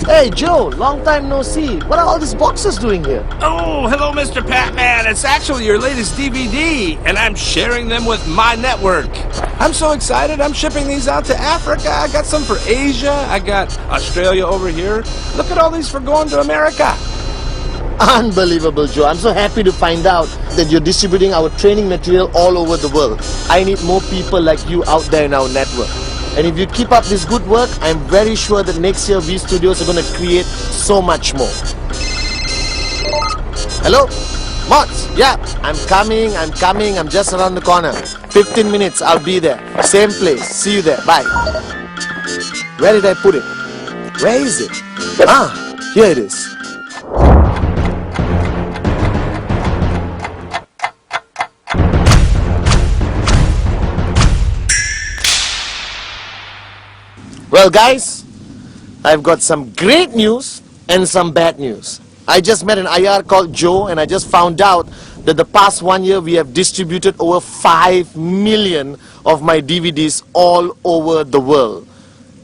Hey Joe, long time no see. What are all these boxes doing here? Oh, hello, Mr. Pathman. It's actually your latest DVD, and I'm sharing them with my network. I'm so excited. I'm shipping these out to Africa. I got some for Asia. I got Australia over here. Look at all these for going to America. Unbelievable, Joe. I'm so happy to find out that you're distributing our training material all over the world. I need more people like you out there in our network. And if you keep up this good work, I'm very sure that next year V Studios are going to create so much more. Hello? Mods? Yeah, I'm coming. I'm just around the corner. 15 minutes, I'll be there. Same place. See you there. Bye. Where did I put it? Where is it? Ah, here it is. Well guys, I've got some great news and some bad news. I just met an IR called Joe and I just found out that the past 1 year we have distributed over 5 million of my DVDs all over the world.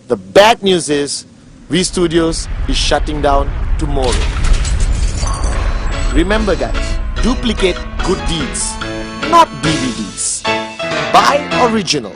The bad news is V Studios is shutting down tomorrow. Remember guys, duplicate good deeds, not DVDs. Buy original.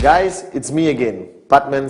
Guys, it's me again, Pathman,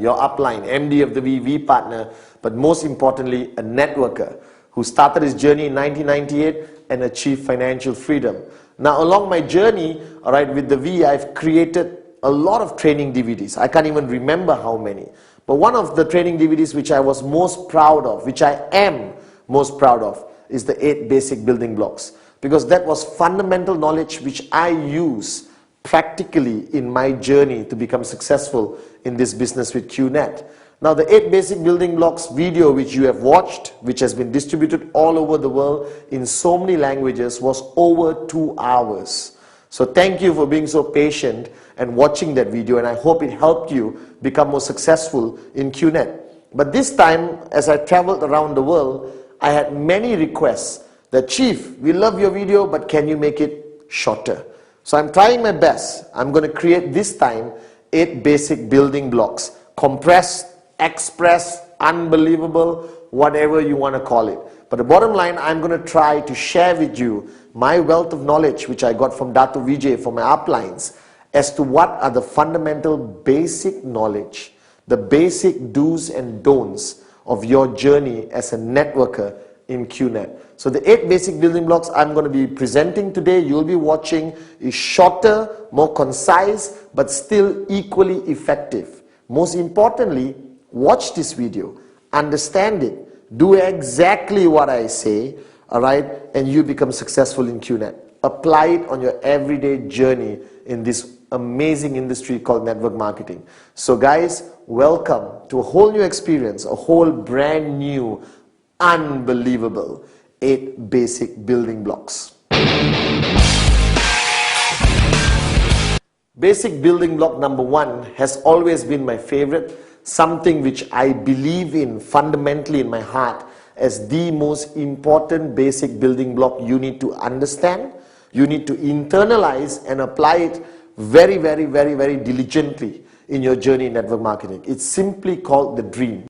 your upline, MD of the VV partner, but most importantly, a networker who started his journey in 1998 and achieved financial freedom. Now, along my journey, with the V, I've created a lot of training DVDs. I can't even remember how many. But one of the training DVDs which I was most proud of, which I am most proud of, is the 8 basic building blocks. Because that was fundamental knowledge which I use practically in my journey to become successful in this business with QNet. Now the 8 basic building blocks video which you have watched, which has been distributed all over the world in so many languages, was over 2 hours. So thank you for being so patient and watching that video, and I hope it helped you become more successful in QNet. But this time, as I traveled around the world, I had many requests that, Chief, we love your video, but can you make it shorter? So I'm trying my best. I'm going to create this time 8 basic building blocks. Compressed, express, unbelievable, whatever you want to call it. But the bottom line, I'm going to try to share with you my wealth of knowledge which I got from Dato Vijay for my uplines as to what are the fundamental basic knowledge, the basic do's and don'ts of your journey as a networker in QNet. So the 8 basic building blocks I'm going to be presenting today, you'll be watching, is shorter, more concise, but still equally effective. Most importantly, watch this video, understand it, do exactly what I say, and you become successful in QNet. Apply it on your everyday journey in this amazing industry called network marketing. So guys, welcome to a whole new experience, a whole brand new, unbelievable 8 basic building blocks. Basic building block number 1 has always been my favorite, something which I believe in fundamentally in my heart as the most important basic building block you need to understand, you need to internalize and apply it very, very, very, very diligently in your journey in network marketing. It's simply called the dream.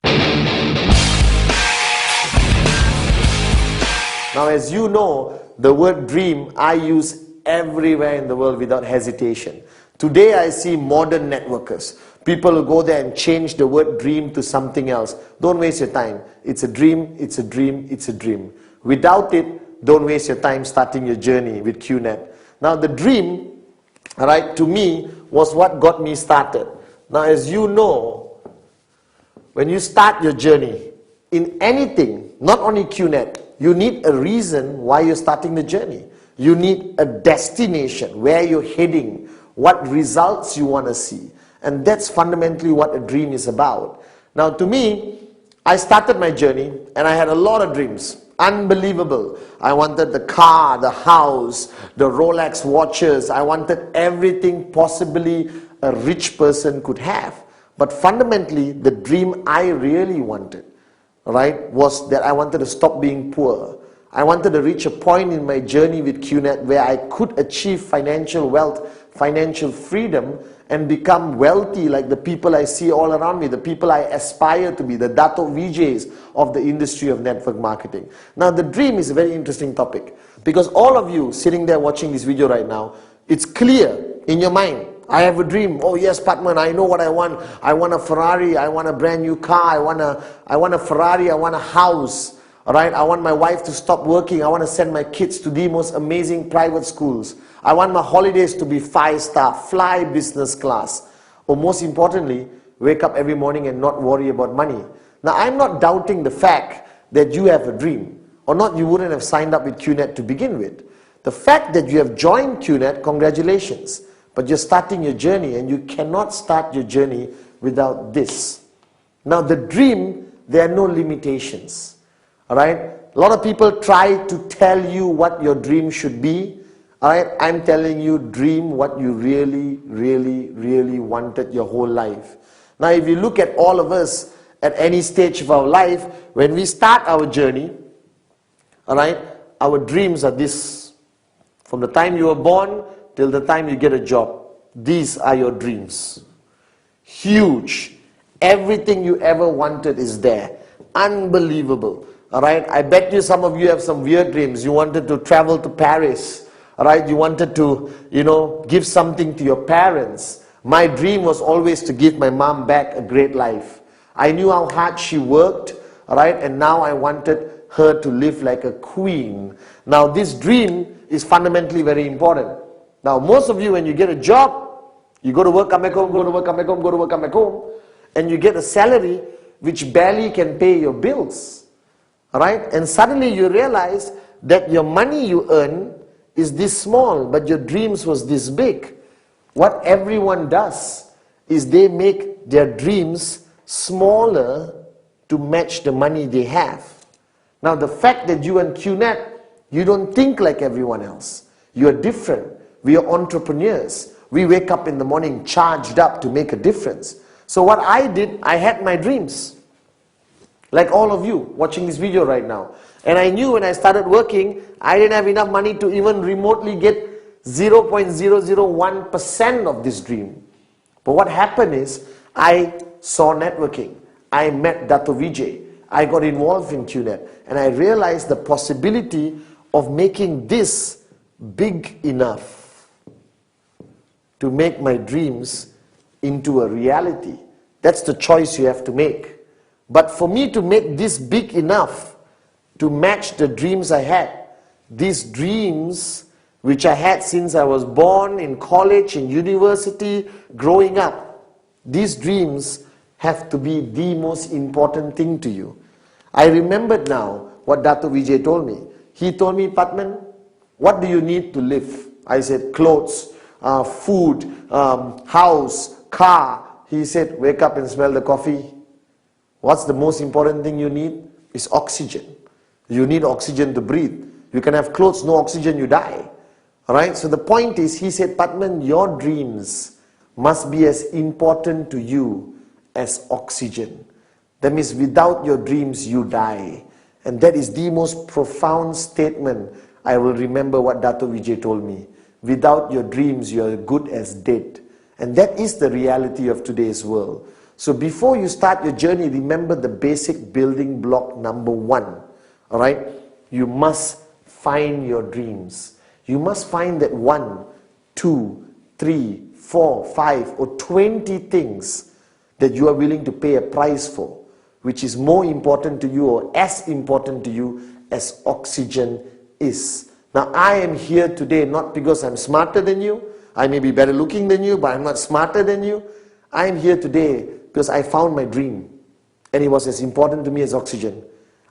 Now, as you know, the word dream I use everywhere in the world without hesitation. Today I see modern networkers. People who go there and change the word dream to something else. Don't waste your time. It's a dream, it's a dream, it's a dream. Without it, don't waste your time starting your journey with QNet. Now the dream, to me, was what got me started. Now as you know, when you start your journey in anything, not only QNet, you need a reason why you're starting the journey. You need a destination, where you're heading, what results you want to see. And that's fundamentally what a dream is about. Now to me, I started my journey and I had a lot of dreams. Unbelievable. I wanted the car, the house, the Rolex watches. I wanted everything possibly a rich person could have. But fundamentally, the dream I really wanted, right, was that I wanted to stop being poor. I wanted to reach a point in my journey with QNet where I could achieve financial wealth, financial freedom, and become wealthy like the people I see all around me, the people I aspire to be, the Dato VJs of the industry of network marketing. Now, the dream is a very interesting topic because all of you sitting there watching this video right now, it's clear in your mind. I have a dream. Oh yes, Pathman, I know what I want. I want a Ferrari. I want a brand new car. I want a Ferrari. I want a house. All right. I want my wife to stop working. I want to send my kids to the most amazing private schools. I want my holidays to be 5-star, fly business class. Or most importantly, wake up every morning and not worry about money. Now, I'm not doubting the fact that you have a dream. Or not, you wouldn't have signed up with QNet to begin with. The fact that you have joined QNet, congratulations. But you're starting your journey and you cannot start your journey without this. Now, the dream, there are no limitations. All right? A lot of people try to tell you what your dream should be. All right? I'm telling you, dream what you really, really, really wanted your whole life. Now, if you look at all of us at any stage of our life, when we start our journey, all right, our dreams are this. From the time you were born till the time you get a job, these are your dreams. Huge. Everything you ever wanted is there. Unbelievable. All right, I bet you some of you have some weird dreams. You wanted to travel to Paris. All right, you wanted to, give something to your parents. My dream was always to give my mom back a great life. I knew how hard she worked, all right, and now I wanted her to live like a queen. Now, this dream is fundamentally very important. Now, most of you, when you get a job, you go to work, come back home, go to work, come back home, go to work, come back home, and you get a salary which barely can pay your bills. All right? And suddenly you realize that your money you earn is this small, but your dreams was this big. What everyone does is they make their dreams smaller to match the money they have. Now, the fact that you and QNet, you don't think like everyone else. You are different. We are entrepreneurs. We wake up in the morning charged up to make a difference. So what I did, I had my dreams. Like all of you watching this video right now. And I knew when I started working, I didn't have enough money to even remotely get 0.001% of this dream. But what happened is, I saw networking. I met Dato Vijay. I got involved in QNet. And I realized the possibility of making this big enough to make my dreams into a reality. That's the choice you have to make. But for me to make this big enough to match the dreams I had, these dreams which I had since I was born, in college, in university, growing up, these dreams have to be the most important thing to you. I remembered now what Dato Vijay told me. He told me, Pathman, what do you need to live? I said, clothes, food, house, car. He said, wake up and smell the coffee. What's the most important thing you need? Is oxygen. You need oxygen to breathe. You can have clothes, no oxygen, you die. Alright, so the point is, he said, Pathman, your dreams must be as important to you as oxygen. That means without your dreams, you die. And that is the most profound statement. I will remember what Dato Vijay told me. Without your dreams, you are good as dead. And that is the reality of today's world. So before you start your journey, remember the basic building block number 1. All right? You must find your dreams. You must find that 1, 2, 3, 4, 5 or 20 things that you are willing to pay a price for, which is more important to you or as important to you as oxygen is. Now, I am here today not because I'm smarter than you. I may be better looking than you, but I'm not smarter than you. I am here today because I found my dream, and it was as important to me as oxygen.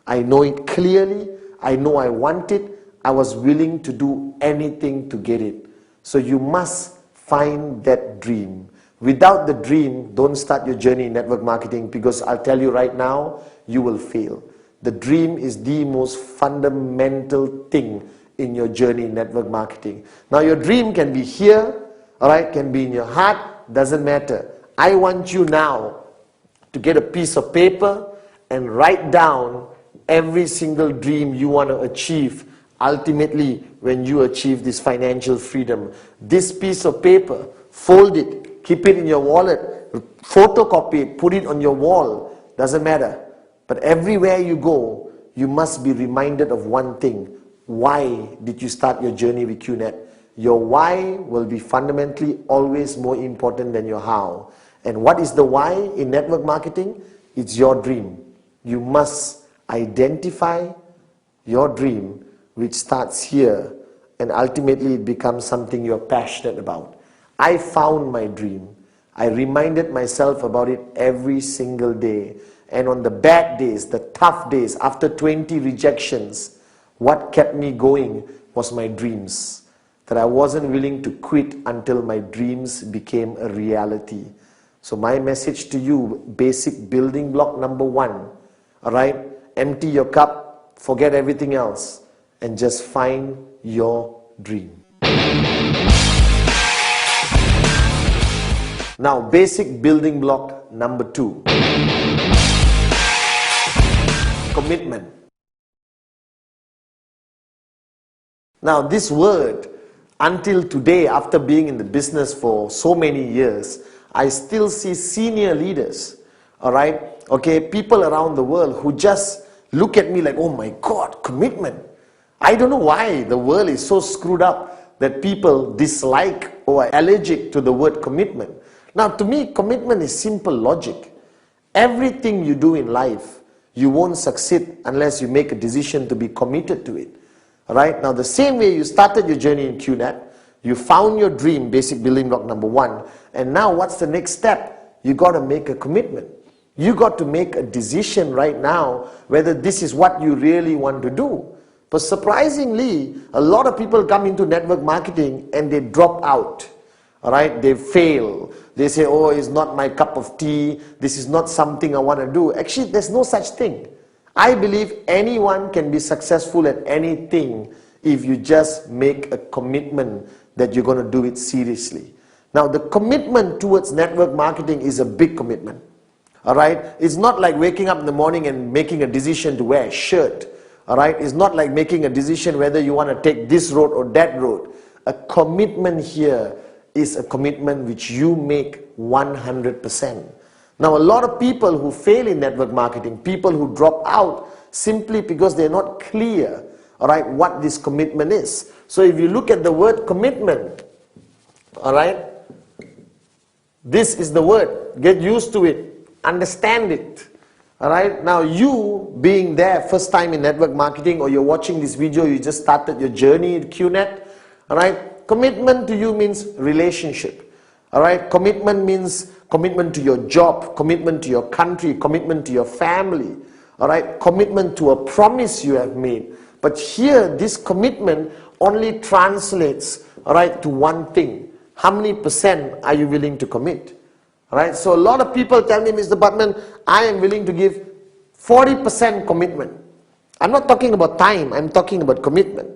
I know it clearly. I know I want it. I was willing to do anything to get it. So you must find that dream. Without the dream, don't start your journey in network marketing, because I'll tell you right now, you will fail. The dream is the most fundamental thing in your journey in network marketing. Now your dream can be here, alright, can be in your heart, doesn't matter. I want you now to get a piece of paper and write down every single dream you want to achieve ultimately when you achieve this financial freedom. This piece of paper, fold it, keep it in your wallet, photocopy it, put it on your wall, doesn't matter. But everywhere you go, you must be reminded of one thing. Why did you start your journey with QNet? Your why will be fundamentally always more important than your how. And what is the why in network marketing? It's your dream. You must identify your dream, which starts here, and ultimately it becomes something you're passionate about. I found my dream. I reminded myself about it every single day. And on the bad days, the tough days, after 20 rejections, what kept me going was my dreams. That I wasn't willing to quit until my dreams became a reality. So my message to you, basic building block number 1, alright, empty your cup, forget everything else, and just find your dream. Now, basic building block number 2. Commitment. Now, this word, until today, after being in the business for so many years, I still see senior leaders, alright, okay, people around the world who just look at me like, oh my God, commitment. I don't know why the world is so screwed up that people dislike or are allergic to the word commitment. Now, to me, commitment is simple logic. Everything you do in life, you won't succeed unless you make a decision to be committed to it. Alright, now the same way you started your journey in QNet, you found your dream, basic building block number 1, and now what's the next step? You got to make a commitment. You got to make a decision right now whether this is what you really want to do. But surprisingly, a lot of people come into network marketing and they drop out. Alright, they fail. They say, oh, it's not my cup of tea. This is not something I want to do. Actually, there's no such thing. I believe anyone can be successful at anything if you just make a commitment that you're going to do it seriously. Now, the commitment towards network marketing is a big commitment. Alright, it's not like waking up in the morning and making a decision to wear a shirt. Alright, it's not like making a decision whether you want to take this road or that road. A commitment here is a commitment which you make 100%. Now, a lot of people who fail in network marketing, people who drop out simply because they're not clear, alright, what this commitment is. So if you look at the word commitment, alright, this is the word. Get used to it. Understand it. Alright, now you being there first time in network marketing, or you're watching this video, you just started your journey in QNet, alright, commitment to you means relationship. Alright, commitment means commitment to your job, commitment to your country, commitment to your family, alright, commitment to a promise you have made. But here, this commitment only translates, alright, to one thing. How many percent are you willing to commit? Alright, so a lot of people tell me, Mr. Pathman, I am willing to give 40% commitment. I'm not talking about time, I'm talking about commitment.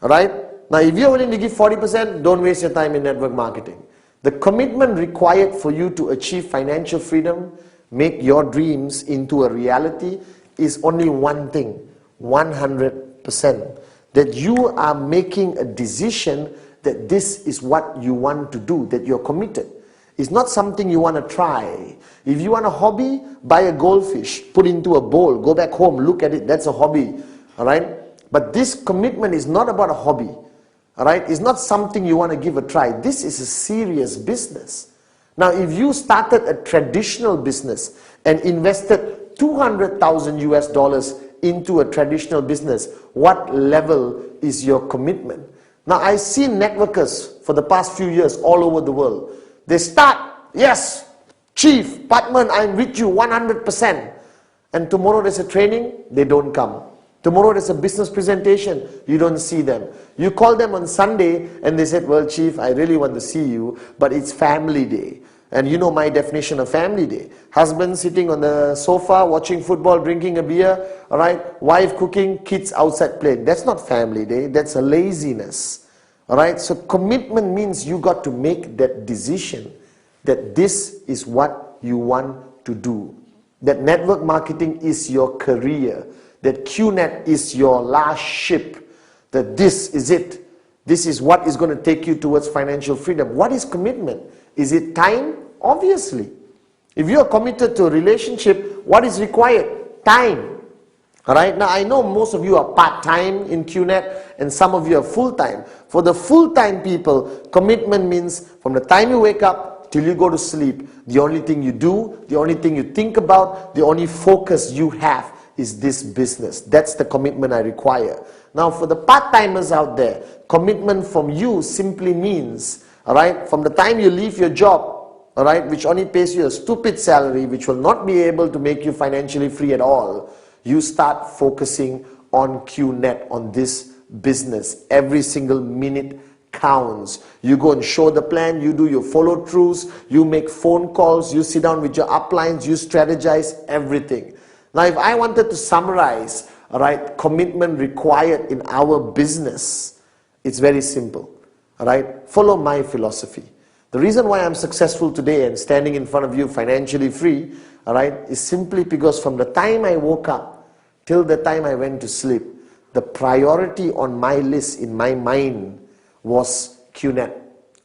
Alright, now if you're willing to give 40%, don't waste your time in network marketing. The commitment required for you to achieve financial freedom, make your dreams into a reality, is only one thing, 100%. That you are making a decision that this is what you want to do, that you're committed. It's not something you want to try. If you want a hobby, buy a goldfish, put it into a bowl, go back home, look at it, that's a hobby. Alright? But this commitment is not about a hobby. Alright? It's not something you want to give a try. This is a serious business. Now, if you started a traditional business and invested 200,000 US dollars into a traditional business, what level is your commitment? Now, I've seen networkers for the past few years all over the world. They start, yes, Chief, Pathman, I'm with you 100%. And tomorrow there's a training, they don't come. Tomorrow there's a business presentation, you don't see them. You call them on Sunday and they said, well, Chief, I really want to see you, but it's family day. And you know my definition of family day. Husband sitting on the sofa, watching football, drinking a beer, all right? Wife cooking, kids outside playing. That's not family day, that's a laziness. All right? So commitment means you got to make that decision that this is what you want to do. That network marketing is your career. That QNet is your last ship. That this is it. This is what is going to take you towards financial freedom. What is commitment? Is it time? Obviously. If you are committed to a relationship, what is required? Time. Alright, now I know most of you are part-time in QNet and some of you are full-time. For the full-time people, commitment means from the time you wake up till you go to sleep, the only thing you do, the only thing you think about, the only focus you have is this business. That's the commitment I require. Now for the part-timers out there, commitment from you simply means, alright, from the time you leave your job, alright, which only pays you a stupid salary, which will not be able to make you financially free at all, you start focusing on QNet, on this business. Every single minute counts. You go and show the plan, you do your follow-throughs, you make phone calls, you sit down with your uplines, you strategize everything. Now if I wanted to summarize, alright, commitment required in our business, it's very simple. Alright, follow my philosophy. The reason why I'm successful today and standing in front of you financially free, alright, is simply because from the time I woke up till the time I went to sleep, the priority on my list in my mind was QNet,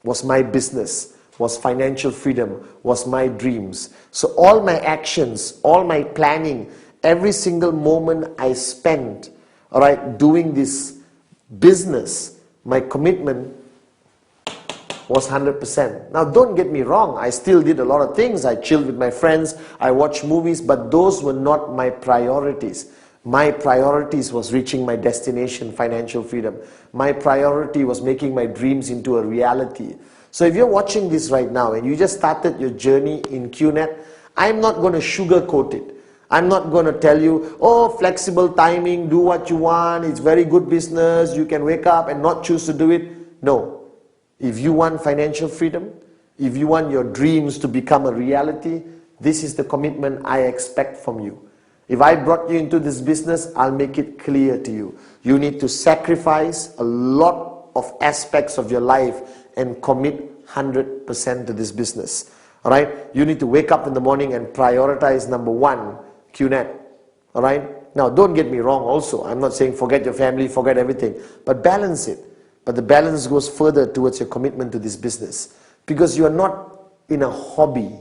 was my business, was financial freedom, was my dreams. So all my actions, all my planning, every single moment I spent, alright, doing this business, my commitment was 100%. Now don't get me wrong, I still did a lot of things. I chilled with my friends, I watched movies, but those were not my priorities. My priorities was reaching my destination, financial freedom. My priority was making my dreams into a reality. So if you're watching this right now and you just started your journey in QNet, I'm not going to sugarcoat it. I'm not going to tell you, oh, flexible timing, do what you want, it's very good business, you can wake up and not choose to do it. No. If you want financial freedom, if you want your dreams to become a reality, this is the commitment I expect from you. If I brought you into this business, I'll make it clear to you. You need to sacrifice a lot of aspects of your life and commit 100% to this business. Alright? You need to wake up in the morning and prioritize number one, QNet. Alright? Now don't get me wrong also. I'm not saying forget your family, forget everything. But balance it. But the balance goes further towards your commitment to this business. Because you are not in a hobby.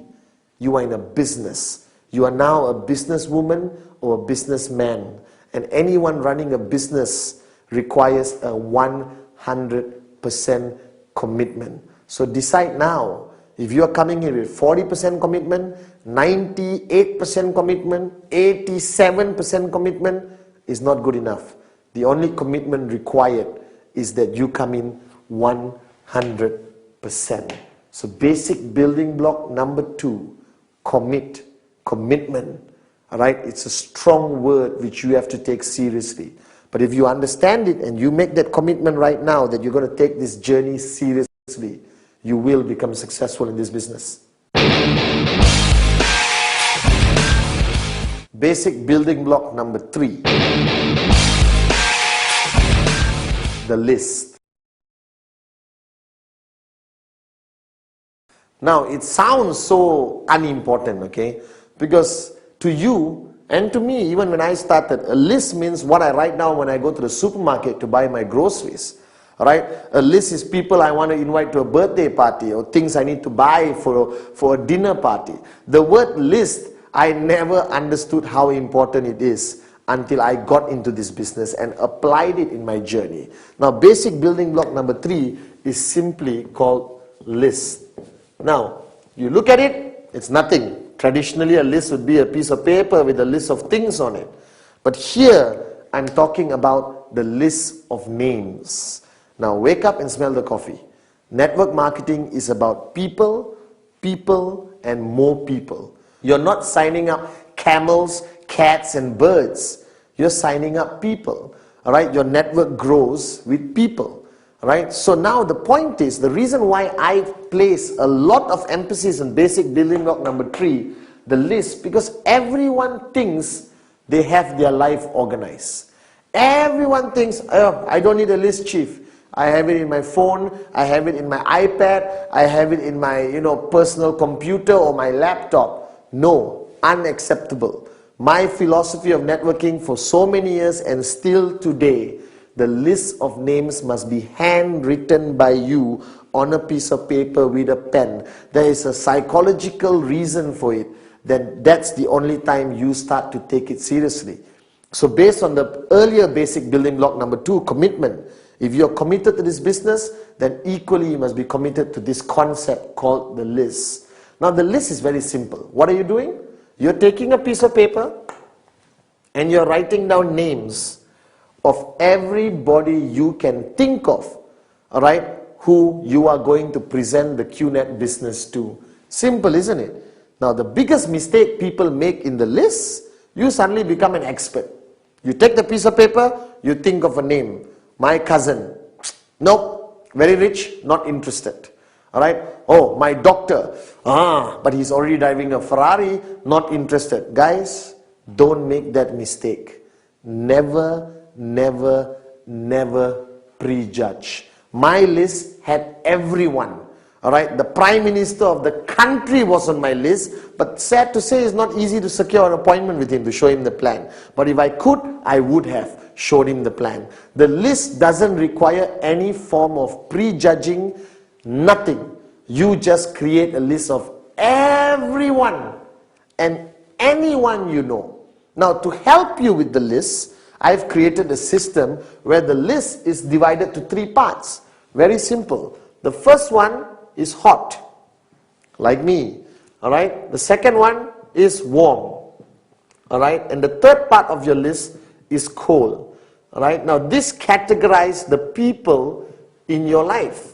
You are in a business. You are now a businesswoman or a businessman. And anyone running a business requires a 100% commitment. So decide now. If you are coming here with 40% commitment, 98% commitment, 87% commitment is not good enough. The only commitment required is that you come in 100%. So basic building block number 2, commit. Commitment, all right? It's a strong word which you have to take seriously. But if you understand it and you make that commitment right now that you're going to take this journey seriously, you will become successful in this business. Basic building block number 3, the list. Now, it sounds so unimportant, okay? Because to you and to me, even when I started, a list means what I write down when I go to the supermarket to buy my groceries. Alright? A list is people I want to invite to a birthday party or things I need to buy for a dinner party. The word list, I never understood how important it is until I got into this business and applied it in my journey. Now, basic building block number 3 is simply called list. Now, you look at it, it's nothing. Traditionally, a list would be a piece of paper with a list of things on it. But here, I'm talking about the list of names. Now, wake up and smell the coffee. Network marketing is about people, and more people. You're not signing up camels, cats, and birds. You're signing up people. All right? Your network grows with people. Right? So now the point is, the reason why I place a lot of emphasis on basic building block number 3, the list, because everyone thinks they have their life organized. Everyone thinks, oh, I don't need a list, chief. I have it in my phone, I have it in my iPad, I have it in my personal computer or my laptop. No, unacceptable. My philosophy of networking for so many years and still today, the list of names must be handwritten by you on a piece of paper with a pen. There is a psychological reason for it. Then that's the only time you start to take it seriously. So based on the earlier basic building block number 2, commitment. If you're committed to this business, then equally you must be committed to this concept called the list. Now the list is very simple. What are you doing? You're taking a piece of paper and you're writing down names of everybody you can think of, all right, who you are going to present the QNet business to. Simple, isn't it? Now, the biggest mistake people make in the list, you suddenly become an expert. You take the piece of paper, you think of a name. My cousin, nope, very rich, not interested. All right? Oh, my doctor, but he's already driving a Ferrari, not interested. Guys, don't make that mistake. Never prejudge. My list had everyone. All right, the Prime Minister of the country was on my list, but sad to say, it's not easy to secure an appointment with him to show him the plan. But if I could, I would have showed him the plan. The list doesn't require any form of prejudging, nothing. You just create a list of everyone and anyone you know. Now, to help you with the list, I've created a system where the list is divided to 3 parts. Very simple. The first one is hot, like me. All right. The second one is warm. All right. And the third part of your list is cold. All right. Now, this categorizes the people in your life,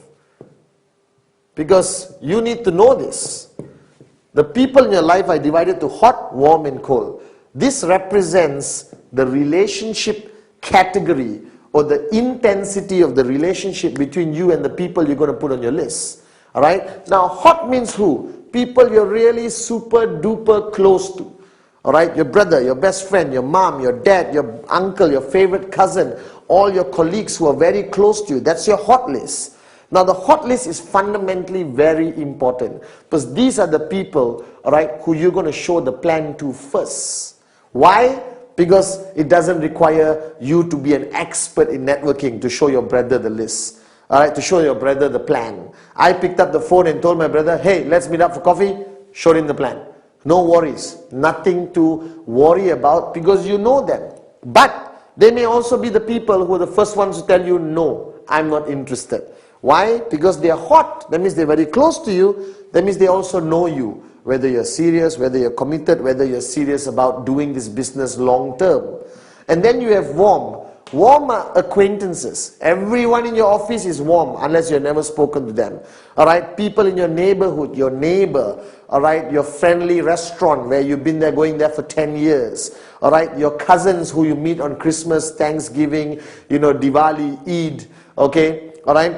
because you need to know this. The people in your life are divided to hot, warm, and cold. This represents the relationship category or the intensity of the relationship between you and the people you're going to put on your list. All right. Now, hot means who? People you're really super duper close to. All right. Your brother, your best friend, your mom, your dad, your uncle, your favorite cousin, all your colleagues who are very close to you. That's your hot list. Now, the hot list is fundamentally very important, because these are the people, all right, who you're going to show the plan to first. Why? Because it doesn't require you to be an expert in networking to show your brother the list. All right, to show your brother the plan. I picked up the phone and told my brother, hey, let's meet up for coffee. Showed him the plan. No worries. Nothing to worry about, because you know them. But they may also be the people who are the first ones to tell you, no, I'm not interested. Why? Because they are hot. That means they're very close to you. That means they also know you. Whether you're serious, whether you're committed, whether you're serious about doing this business long term. And then you have warm. Warm are acquaintances. Everyone in your office is warm unless you've never spoken to them. Alright, people in your neighborhood, your neighbor, alright, your friendly restaurant where you've been there, going there for 10 years. Alright, your cousins who you meet on Christmas, Thanksgiving, Diwali, Eid, okay, alright.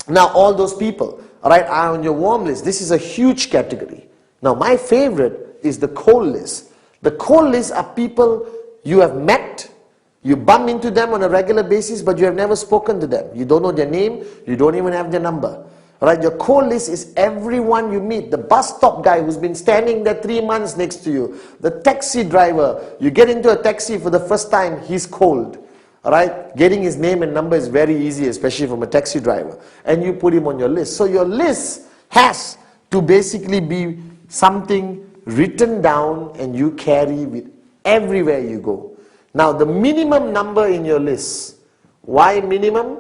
Now all those people, alright, are on your warm list. This is a huge category. Now my favorite is the cold list. The cold list are people you have met, you bump into them on a regular basis, but you have never spoken to them. You don't know their name, you don't even have their number. Right? Your cold list is everyone you meet. The bus stop guy who's been standing there 3 months next to you. The taxi driver, you get into a taxi for the first time, he's cold. Alright? Getting his name and number is very easy, especially from a taxi driver. And you put him on your list. So your list has to basically be something written down and you carry with everywhere you go. Now the minimum number in your list. Why minimum?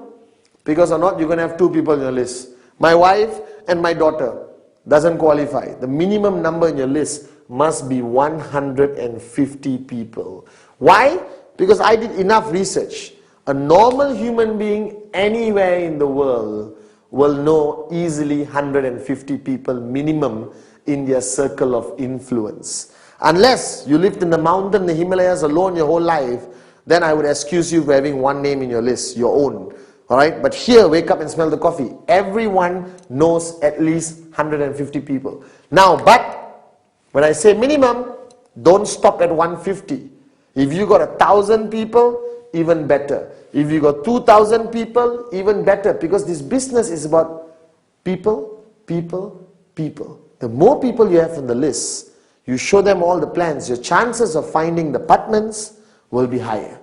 Because or not, you're going to have 2 people in your list. My wife and my daughter doesn't qualify. The minimum number in your list must be 150 people. Why? Because I did enough research. A normal human being anywhere in the world will know easily 150 people minimum in their circle of influence. Unless you lived in the mountain, the Himalayas alone your whole life, then I would excuse you for having one name in your list, your own. All right, but here, wake up and smell the coffee. Everyone knows at least 150 people. Now, but when I say minimum, don't stop at 150. If you got 1,000 people, even better. If you got 2,000 people, even better, because this business is about people, people, people. The more people you have on the list, you show them all the plans, your chances of finding the Pathmans will be higher.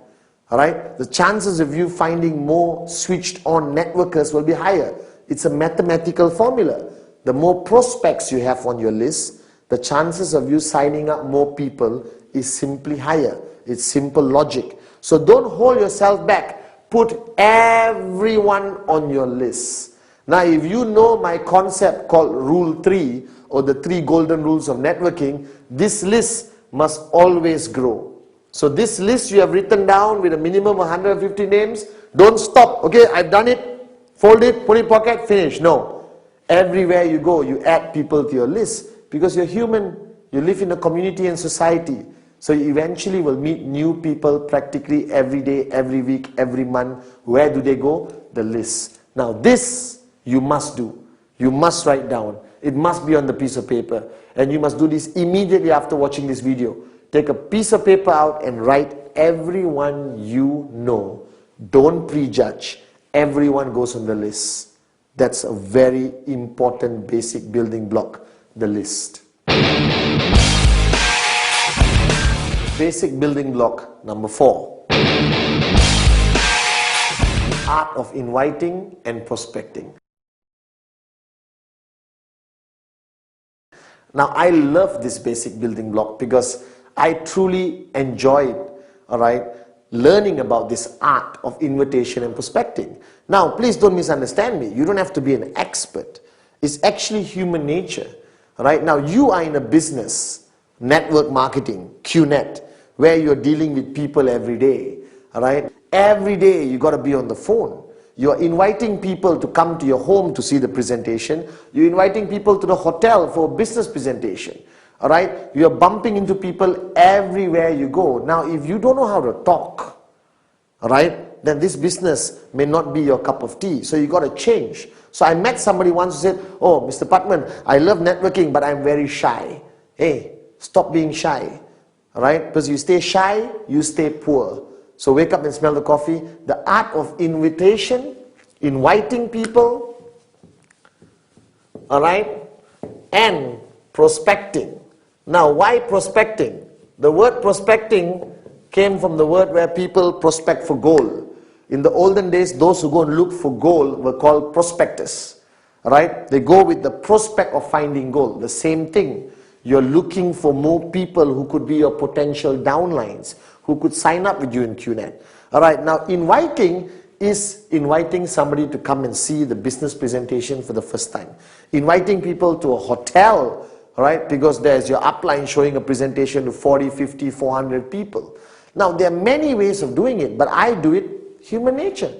All right? The chances of you finding more switched on networkers will be higher. It's a mathematical formula. The more prospects you have on your list, the chances of you signing up more people is simply higher. It's simple logic. So don't hold yourself back. Put everyone on your list. Now, if you know my concept called Rule 3 or the 3 golden rules of networking, this list must always grow. So this list you have written down with a minimum of 150 names, don't stop. Okay, I've done it, fold it, put it in pocket, finish. No. Everywhere you go, you add people to your list because you're human. You live in a community and society. So you eventually will meet new people practically every day, every week, every month. Where do they go? The list. Now this you must do. You must write down. It must be on the piece of paper. And you must do this immediately after watching this video. Take a piece of paper out and write everyone you know. Don't prejudge. Everyone goes on the list. That's a very important basic building block, the list. Basic building block number 4. The art of inviting and prospecting. Now I love this basic building block because I truly enjoyed, all right, learning about this art of invitation and prospecting. Now, please don't misunderstand me. You don't have to be an expert. It's actually human nature, all right? Now, you are in a business, network marketing, QNet, where you're dealing with people every day, all right? Every day, you got to be on the phone. You're inviting people to come to your home to see the presentation. You're inviting people to the hotel for a business presentation. All right, you're bumping into people everywhere you go. Now, if you don't know how to talk, all right, then this business may not be your cup of tea. So you got to change. So I met somebody once who said, "Oh, Mr. Pathman, I love networking, but I'm very shy." Hey, stop being shy. All right, because you stay shy, you stay poor. So wake up and smell the coffee. The art of invitation, inviting people, all right, and prospecting. Now, why prospecting? The word prospecting came from the word where people prospect for gold. In the olden days, those who go and look for gold were called prospectors. Right? They go with the prospect of finding gold. The same thing. You're looking for more people who could be your potential downlines, who could sign up with you in QNet. Alright, now inviting is inviting somebody to come and see the business presentation for the first time. Inviting people to a hotel, right? Because there's your upline showing a presentation to 40, 50, 400 people. Now, there are many ways of doing it, but I do it human nature,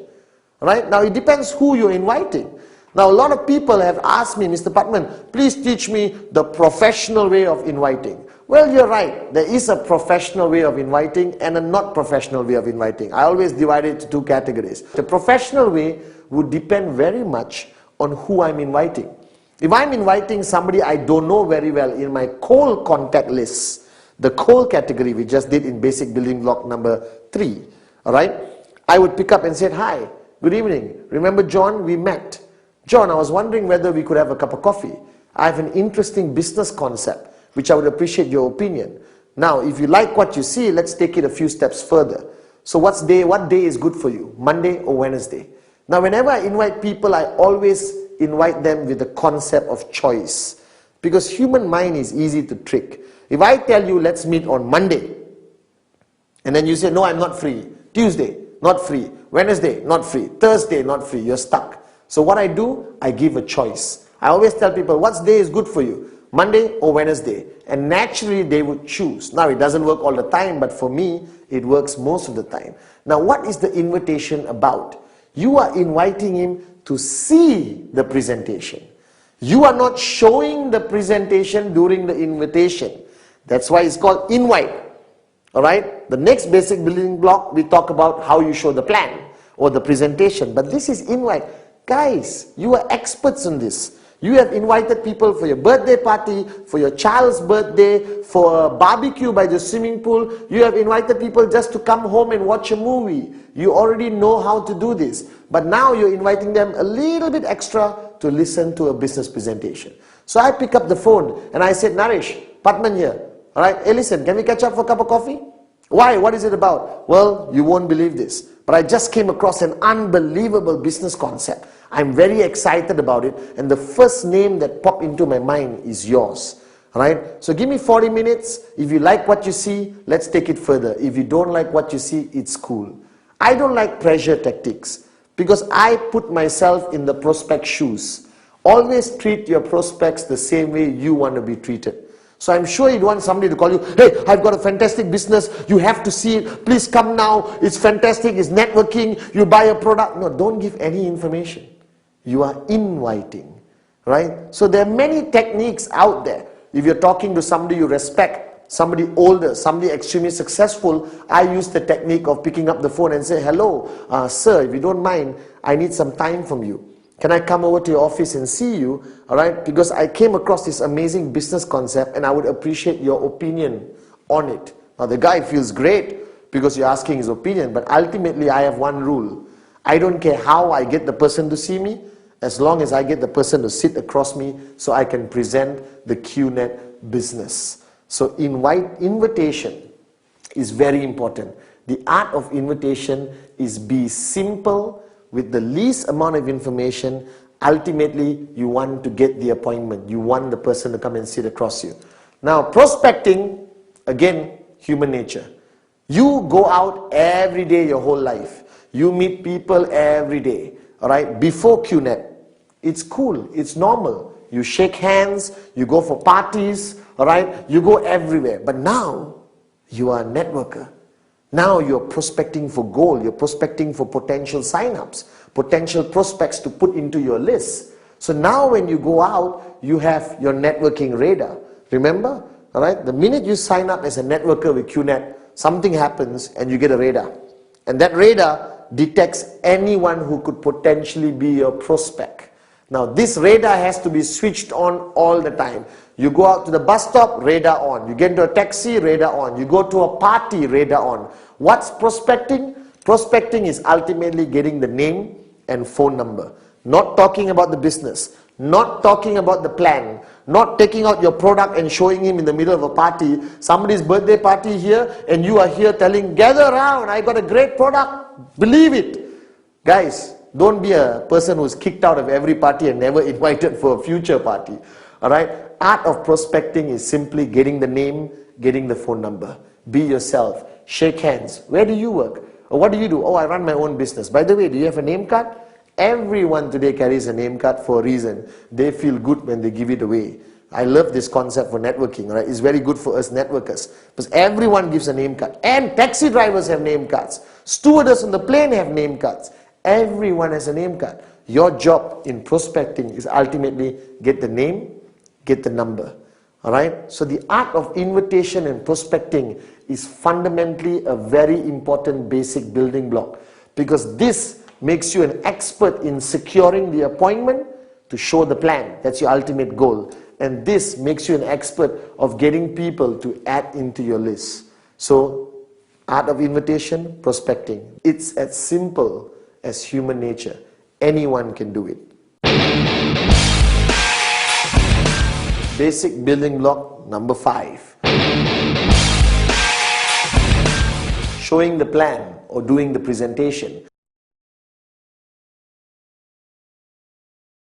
right? Now, it depends who you're inviting. Now, a lot of people have asked me, "Mr. Pathman, please teach me the professional way of inviting." Well, you're right. There is a professional way of inviting and a not professional way of inviting. I always divide it into 2 categories. The professional way would depend very much on who I'm inviting. If I'm inviting somebody I don't know very well in my cold contact list, the cold category we just did in basic building block number 3, all right, I would pick up and say, "Hi, good evening. Remember John? We met. John, I was wondering whether we could have a cup of coffee. I have an interesting business concept, which I would appreciate your opinion. Now, if you like what you see, let's take it a few steps further. So what day is good for you? Monday or Wednesday?" Now, whenever I invite people, I always invite them with the concept of choice. Because human mind is easy to trick. If I tell you, let's meet on Monday, and then you say, "No, I'm not free." Tuesday, not free. Wednesday, not free. Thursday, not free. You're stuck. So what I do, I give a choice. I always tell people, what day is good for you? Monday or Wednesday? And naturally, they would choose. Now, it doesn't work all the time, but for me, it works most of the time. Now, what is the invitation about? You are inviting him to see the presentation. You are not showing the presentation during the invitation. That's why it's called invite. Alright? The next basic building block, we talk about how you show the plan. or the presentation, but this is invite. Guys, you are experts in this. You have invited people for your birthday party, for your child's birthday, for a barbecue by the swimming pool. You have invited people just to come home and watch a movie. You already know how to do this. But now you're inviting them a little bit extra to listen to a business presentation. So I pick up the phone and I said, Naresh, Pathman here. All right, hey listen, can we catch up for a cup of coffee? Why? What is it about? Well, you won't believe this, but I just came across an unbelievable business concept. I'm very excited about it, and the first name that popped into my mind is yours. Alright, so give me 40 minutes. If you like what you see, let's take it further. If you don't like what you see, it's cool. I don't like pressure tactics because I put myself in the prospect shoes. Always treat your prospects the same way you want to be treated. So I'm sure you'd want somebody to call you, hey, I've got a fantastic business, you have to see it, please come now, it's fantastic, it's networking, you buy a product. No, don't give any information. You are inviting, right? So there are many techniques out there. If you're talking to somebody you respect, somebody older, somebody extremely successful, I use the technique of picking up the phone and say, hello, sir, if you don't mind, I need some time from you. Can I come over to your office and see you? All right, because I came across this amazing business concept and I would appreciate your opinion on it. Now the guy feels great because you're asking his opinion, but ultimately I have one rule. I don't care how I get the person to see me, as long as I get the person to sit across me so I can present the QNet business. So invitation is very important. The art of invitation is be simple with the least amount of information. Ultimately, you want to get the appointment. You want the person to come and sit across you. Now, prospecting, again, human nature. You go out every day your whole life. You meet people every day. All right, before QNet, it's cool, it's normal. You shake hands, you go for parties, all right, you go everywhere. But now, you are a networker. Now you're prospecting for gold, you're prospecting for potential sign-ups, potential prospects to put into your list. So now when you go out, you have your networking radar. Remember, all right, the minute you sign up as a networker with QNet, something happens and you get a radar. And that radar detects anyone who could potentially be your prospect. Now this radar has to be switched on all the time. You go out to the bus stop, radar on. You get into a taxi, radar on. You go to a party, radar on. What's prospecting? Prospecting is ultimately getting the name and phone number. Not talking about the business. Not talking about the plan. Not taking out your product and showing him in the middle of a party. Somebody's birthday party here and you are here telling, gather around, I got a great product. Believe it. Guys, don't be a person who's kicked out of every party and never invited for a future party. Alright? Art of prospecting is simply getting the name, getting the phone number. Be yourself. Shake hands. Where do you work? Or what do you do? Oh, I run my own business. By the way, do you have a name card? Everyone today carries a name card for a reason. They feel good when they give it away. I love this concept for networking, right? It's very good for us networkers because everyone gives a name card. And taxi drivers have name cards. Stewardess on the plane have name cards. Everyone has a name card. Your job in prospecting is ultimately get the name, get the number. Alright? So the art of invitation and prospecting is fundamentally a very important basic building block because this makes you an expert in securing the appointment to show the plan. That's your ultimate goal. And this makes you an expert of getting people to add into your list. So, art of invitation, prospecting. It's as simple as human nature. Anyone can do it. Basic building block number 5. Showing the plan or doing the presentation.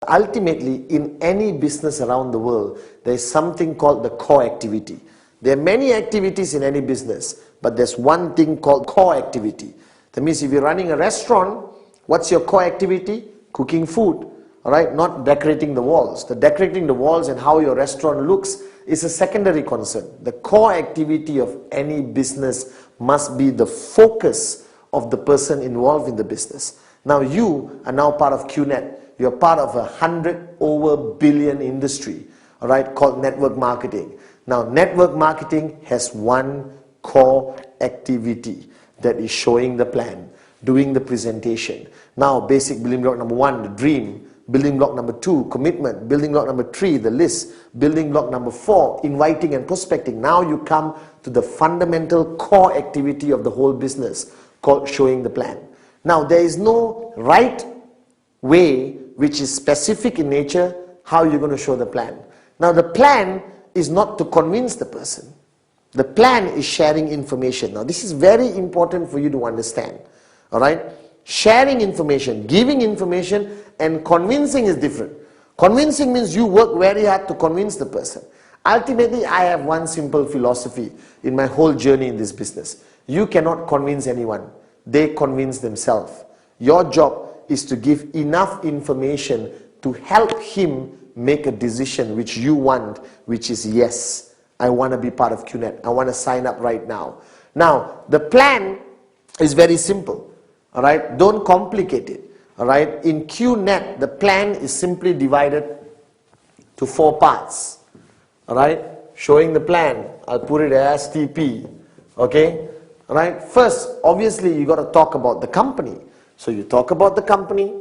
Ultimately, in any business around the world, there is something called the core activity. There are many activities in any business, but there's one thing called core activity. That means if you're running a restaurant, what's your core activity? Cooking food, all right? Not decorating the walls. The decorating the walls and how your restaurant looks is a secondary concern. The core activity of any business must be the focus of the person involved in the business. Now you are now part of QNet. You're part of a 100 over billion industry, all right, called network marketing. Now, network marketing has one core activity that is showing the plan. doing the presentation. Now, basic building block number 1, the dream. Building block number 2, commitment. Building block number 3, the list. Building block number 4, inviting and prospecting. Now you come to the fundamental core activity of the whole business called showing the plan. Now, there is no right way which is specific in nature how you're going to show the plan. Now, the plan is not to convince the person. The plan is sharing information. Now, this is very important for you to understand. All right? Sharing information, giving information, and convincing is different. Convincing means you work very hard to convince the person. Ultimately, I have one simple philosophy in my whole journey in this business. You cannot convince anyone. They convince themselves. Your job is to give enough information to help him make a decision which you want, which is yes, I want to be part of QNet. I want to sign up right now. Now, the plan is very simple. All right, don't complicate it. All right, in QNet, the plan is simply divided to 4 parts. All right, showing the plan, I'll put it as TP. Okay, all right. First, obviously, you got to talk about the company. So you talk about the company.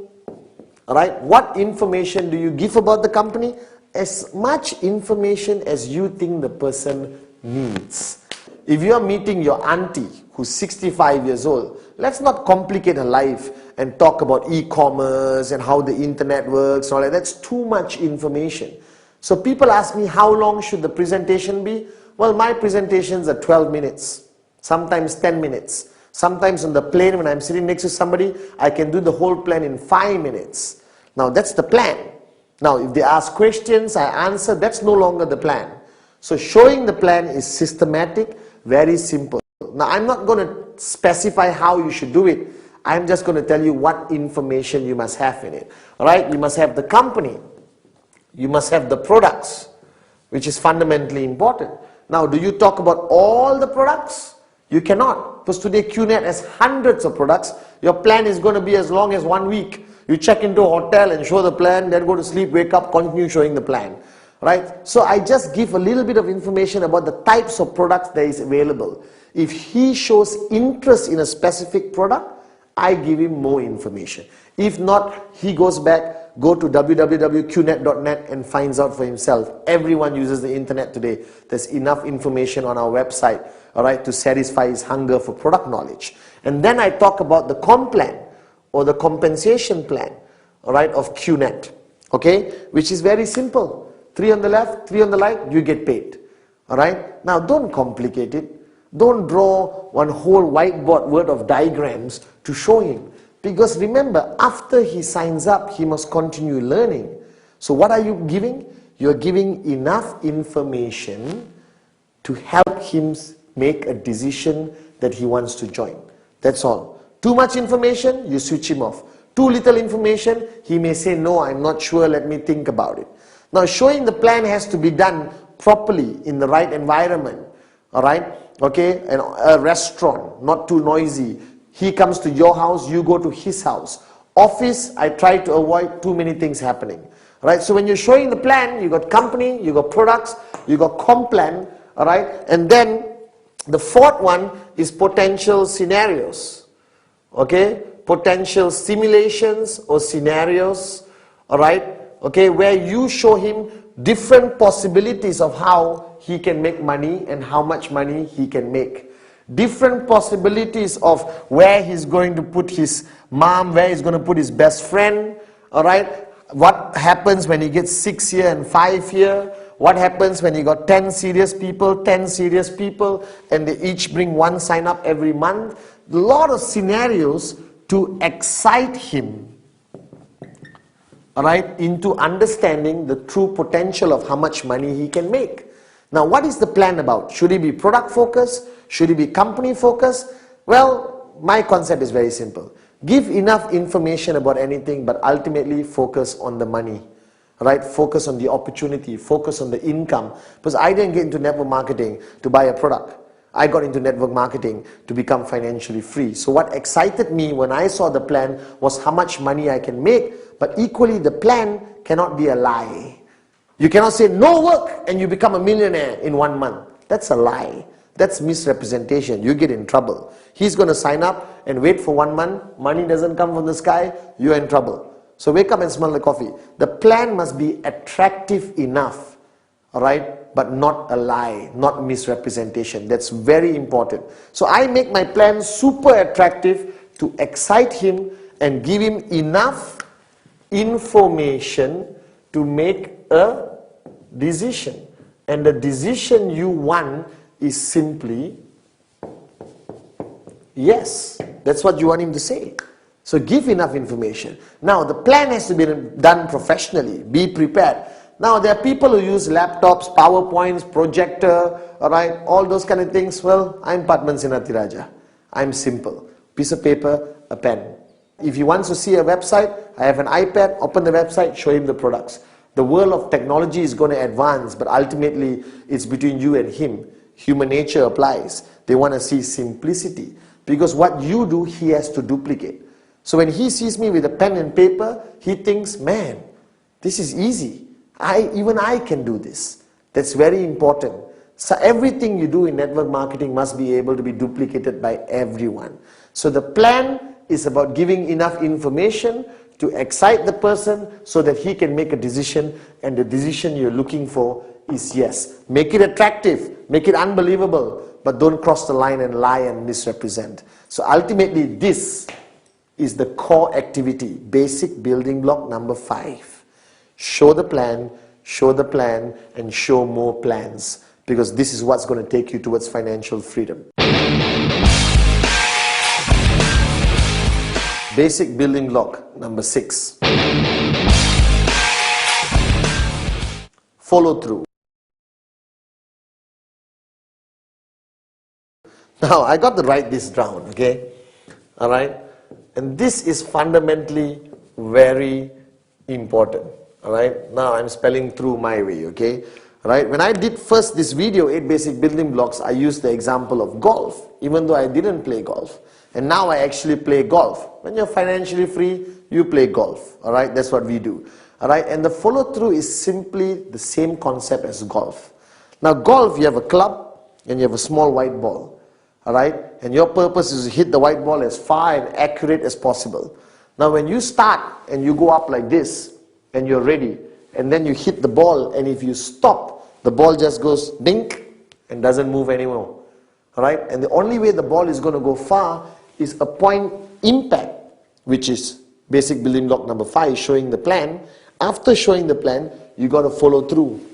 All right, what information do you give about the company? As much information as you think the person needs. If you are meeting your auntie who's 65 years old, let's not complicate her life and talk about e-commerce and how the internet works and all that. That's too much information. So people ask me, how long should the presentation be? Well, my presentations are 12 minutes, sometimes 10 minutes. Sometimes on the plane when I'm sitting next to somebody, I can do the whole plan in 5 minutes. Now that's the plan. Now if they ask questions, I answer, that's no longer the plan. So showing the plan is systematic, very simple. Now I'm not going to specify how you should do it. I'm just going to tell you what information you must have in it. Alright, you must have the company. You must have the products, which is fundamentally important. Now, do you talk about all the products? You cannot, because today QNet has hundreds of products. Your plan is going to be as long as 1 week. You check into a hotel and show the plan, then go to sleep, wake up, continue showing the plan. Right? So I just give a little bit of information about the types of products that is available. If he shows interest in a specific product, I give him more information. If not, he goes back, go to www.qnet.net and finds out for himself. Everyone uses the internet today. There's enough information on our website, all right, to satisfy his hunger for product knowledge. And then I talk about the comp plan or the compensation plan, all right, of QNet, okay, which is very simple. 3 on the left, 3 on the right, you get paid. All right? Now, don't complicate it. Don't draw one whole whiteboard worth of diagrams to show him. Because remember, after he signs up, he must continue learning. So what are you giving? You're giving enough information to help him make a decision that he wants to join. That's all. Too much information, you switch him off. Too little information, he may say, no, I'm not sure, let me think about it. Now, showing the plan has to be done properly in the right environment. All right? Okay? And a restaurant, not too noisy. He comes to your house, you go to his house. Office, I try to avoid too many things happening. All right? So when you're showing the plan, you got company, you got products, you got comp plan. All right? And then the fourth one is potential scenarios. Okay? Potential simulations or scenarios. All right? Okay, where you show him different possibilities of how he can make money and how much money he can make. Different possibilities of where he's going to put his mom, where he's going to put his best friend. All right, what happens when he gets 6 year and 5 year? What happens when you got 10 serious people, and they each bring 1 sign up every month? A lot of scenarios to excite him. Alright, into understanding the true potential of how much money he can make. Now, what is the plan about? Should it be product focused? Should it be company focused? Well, my concept is very simple. Give enough information about anything, but ultimately focus on the money. Right? Focus on the opportunity, focus on the income. Because I didn't get into network marketing to buy a product. I got into network marketing to become financially free. So what excited me when I saw the plan was how much money I can make, but equally the plan cannot be a lie. You cannot say no work and you become a millionaire in 1 month. That's a lie. That's misrepresentation. You get in trouble. He's going to sign up and wait for 1 month. Money doesn't come from the sky. You're in trouble. So wake up and smell the coffee. The plan must be attractive enough, all right, but not a lie, not misrepresentation. That's very important. So I make my plan super attractive to excite him and give him enough information to make a decision. And the decision you want is simply yes. That's what you want him to say. So give enough information. Now the plan has to be done professionally. Be prepared. Now there are people who use laptops, PowerPoints, projector, alright, all those kind of things. Well, I'm Pathman Sinatiraja. I'm simple. Piece of paper, a pen. If he wants to see a website, I have an iPad, open the website, show him the products. The world of technology is going to advance, but ultimately it's between you and him. Human nature applies. They want to see simplicity. Because what you do, he has to duplicate. So when he sees me with a pen and paper, he thinks, man, this is easy. Even I can do this. That's very important. So everything you do in network marketing must be able to be duplicated by everyone. So the plan is about giving enough information to excite the person so that he can make a decision, and the decision you're looking for is yes. Make it attractive, make it unbelievable, but don't cross the line and lie and misrepresent. So ultimately this is the core activity, basic building block number 5. Show the plan, and show more plans, because this is what's going to take you towards financial freedom. Basic building block number 6. Follow through. Now I got to write this down, okay? Alright? And this is fundamentally very important. Alright? Now I'm spelling through my way, okay? Right? When I did first this video, 8 basic building blocks, I used the example of golf, even though I didn't play golf. And now I actually play golf. When you're financially free, you play golf. Alright? That's what we do. Alright? And the follow through is simply the same concept as golf. Now golf, you have a club and you have a small white ball. Alright? And your purpose is to hit the white ball as far and accurate as possible. Now when you start and you go up like this and you're ready, and then you hit the ball, and if you stop, the ball just goes dink and doesn't move anymore. Alright? And the only way the ball is going to go far is a point impact, which is basic building block number 5, showing the plan. After showing the plan, you got to follow through.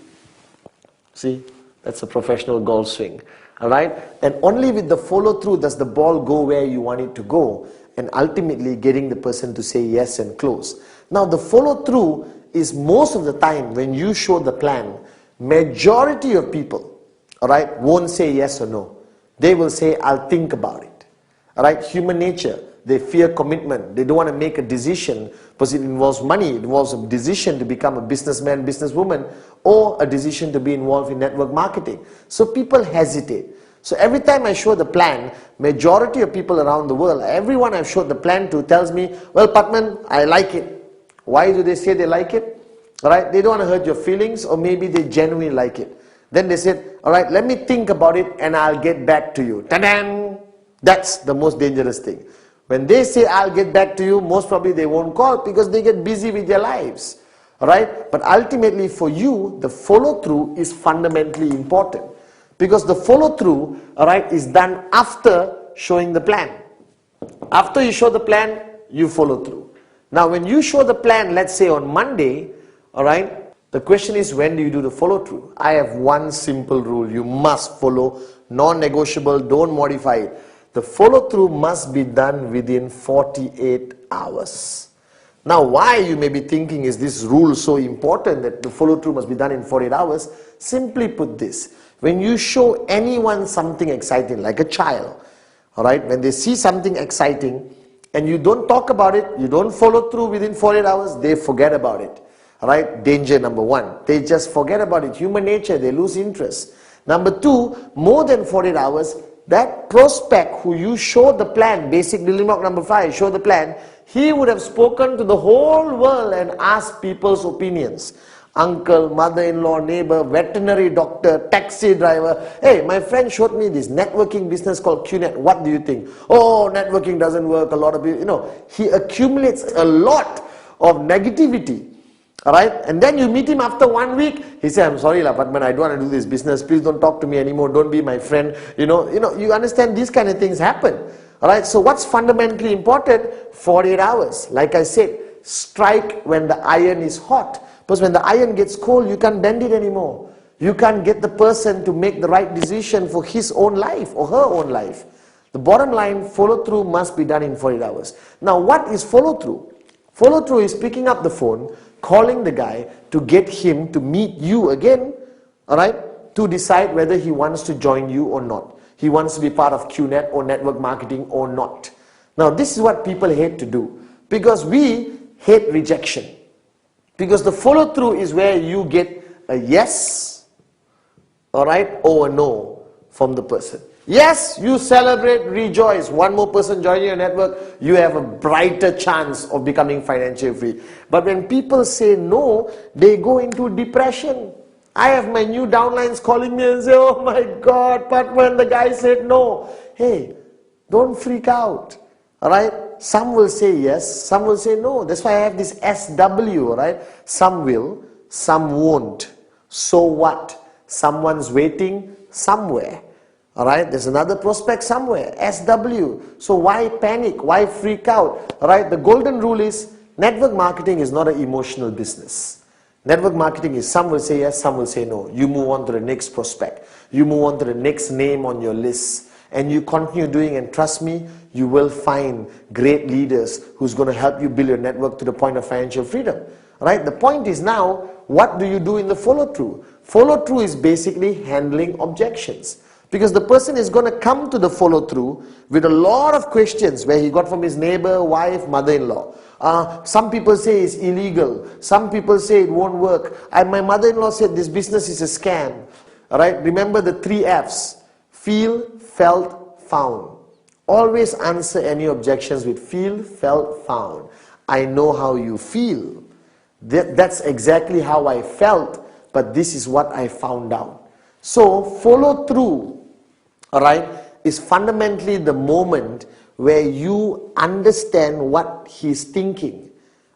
See, that's a professional golf swing. Alright? And only with the follow through does the ball go where you want it to go, and ultimately getting the person to say yes and close. Now the follow through is most of the time when you show the plan, majority of people, alright, won't say yes or no. They will say, I'll think about it. Alright, human nature, they fear commitment. They don't want to make a decision because it involves money. It involves a decision to become a businessman, businesswoman, or a decision to be involved in network marketing. So people hesitate. So every time I show the plan, majority of people around the world, everyone I've showed the plan to tells me, well, Pathman, I like it. Why do they say they like it? Alright, they don't want to hurt your feelings, or maybe they genuinely like it. Then they said, alright, let me think about it and I'll get back to you. Ta-da! That's the most dangerous thing. When they say I'll get back to you, most probably they won't call because they get busy with their lives. Alright, but ultimately for you, the follow through is fundamentally important. Because the follow through, alright, is done after showing the plan. After you show the plan, you follow through. Now when you show the plan, let's say on Monday, alright, the question is, when do you do the follow through? I have one simple rule: you must follow, non-negotiable, don't modify it. The follow through must be done within 48 hours. Now why, you may be thinking, is this rule so important that the follow through must be done in 48 hours? Simply put this: when you show anyone something exciting, like a child, alright, when they see something exciting and you don't talk about it, you don't follow through within 48 hours, they forget about it. Alright, danger number 1. They just forget about it. Human nature, they lose interest. Number 2, more than 48 hours, that prospect who you showed the plan, basic building block number 5, show the plan, he would have spoken to the whole world and asked people's opinions. Uncle, mother-in-law, neighbor, veterinary doctor, taxi driver. Hey, my friend showed me this networking business called QNet. What do you think? Oh, networking doesn't work. A lot of people, he accumulates a lot of negativity. Alright, and then you meet him after 1 week. He said, I'm sorry, Pathman, I don't want to do this business. Please don't talk to me anymore. Don't be my friend. You understand these kind of things happen. Alright, so what's fundamentally important? 48 hours. Like I said, strike when the iron is hot. Because when the iron gets cold, you can't bend it anymore. You can't get the person to make the right decision for his own life or her own life. The bottom line, follow through must be done in 48 hours. Now, what is follow through? Follow through is picking up the phone, calling the guy to get him to meet you again, alright, to decide whether he wants to join you or not. He wants to be part of QNet or network marketing or not. Now, this is what people hate to do, because we hate rejection. Because the follow through is where you get a yes, alright, or a no from the person. Yes, you celebrate, rejoice. One more person joining your network, you have a brighter chance of becoming financially free. But when people say no, they go into depression. I have my new downlines calling me and say, oh my God, Pathman, the guy said no. Hey, don't freak out. Alright? Some will say yes, some will say no. That's why I have this SW, right? Some will, some won't. So what? Someone's waiting somewhere. Alright, there's another prospect somewhere, SW. So why panic? Why freak out? Alright, the golden rule is network marketing is not an emotional business. Network marketing is some will say yes, some will say no. You move on to the next prospect. You move on to the next name on your list. And you continue doing, and trust me, you will find great leaders who's going to help you build your network to the point of financial freedom. Alright, the point is now, what do you do in the follow through? Follow through is basically handling objections. Because the person is going to come to the follow through with a lot of questions where he got from his neighbor, wife, mother-in-law. Some people say it's illegal. Some people say it won't work. My mother-in-law said this business is a scam. Alright, remember the 3 F's. Feel, felt, found. Always answer any objections with feel, felt, found. I know how you feel. That's exactly how I felt, but this is what I found out. So follow through, alright, is fundamentally the moment where you understand what he's thinking,